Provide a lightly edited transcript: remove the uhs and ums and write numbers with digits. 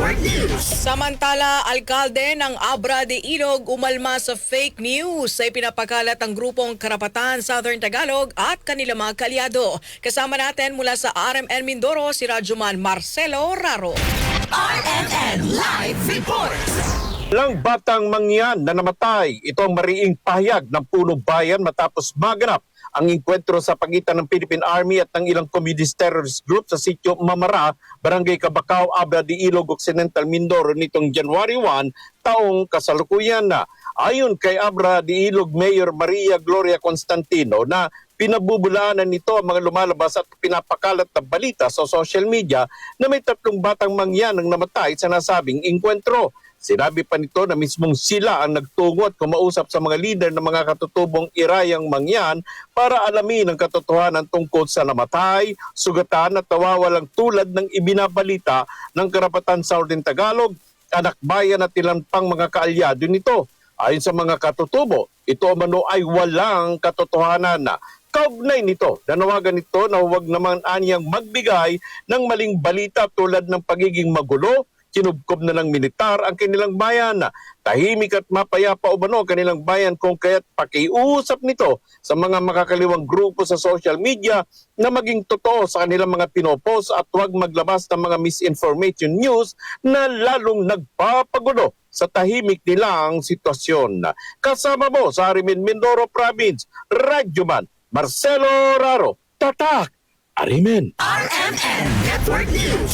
Network News. Samantala, alkalde ng Abra de Ilog umalma sa fake news sa ipinapakalat ng grupong Karapatan Southern Tagalog at kanilang mga kalyado. Kasama natin mula sa RMN Mindoro si Radyoman Marcelo Raro. RMN Live Report. Ilang batang mangyan na namatay. Ito ang mariing pahayag ng Punong Bayan matapos maganap ang engkwentro sa pagitan ng Philippine Army at ng ilang communist terrorist group sa sitio Mamara, Barangay Cabacao, Abra de Ilog, Occidental Mindoro nitong January 1, taong kasalukuyan na. Ayon kay Abra de Ilog Mayor Maria Gloria Constantino na pinabubulaanan nito ang mga lumalabas at pinapakalat na balita sa social media na may 3 batang mangyan ang namatay sa nasabing engkwentro. Sinabi pa nito na mismong sila ang nagtungo at kumausap sa mga lider ng mga katutubong irayang mangyan para alamin ang katotohanan tungkol sa namatay, sugatan at nawawalang tulad ng ibinabalita ng Karapatan Southern Tagalog, anak bayan at ilang pang mga kaalyado nito. Ayon sa mga katutubo, ito umano ay walang katotohanan na. Kaugnay nito, nanawagan nito na huwag naman anyang magbigay ng maling balita tulad ng pagiging magulo, kinubkob na ng militar ang kanilang bayan. Tahimik at mapayapa umano ang kanilang bayan kung kaya't pakiusap nito sa mga makakaliwang grupo sa social media na maging totoo sa kanilang mga pinopost at huwag maglabas ng mga misinformation news na lalong nagpapagulo sa tahimik nilang sitwasyon. Kasama mo sa Arimin Mindoro Province, Radyoman Marcelo Raro, Tatak, Arimin. RMN Network News.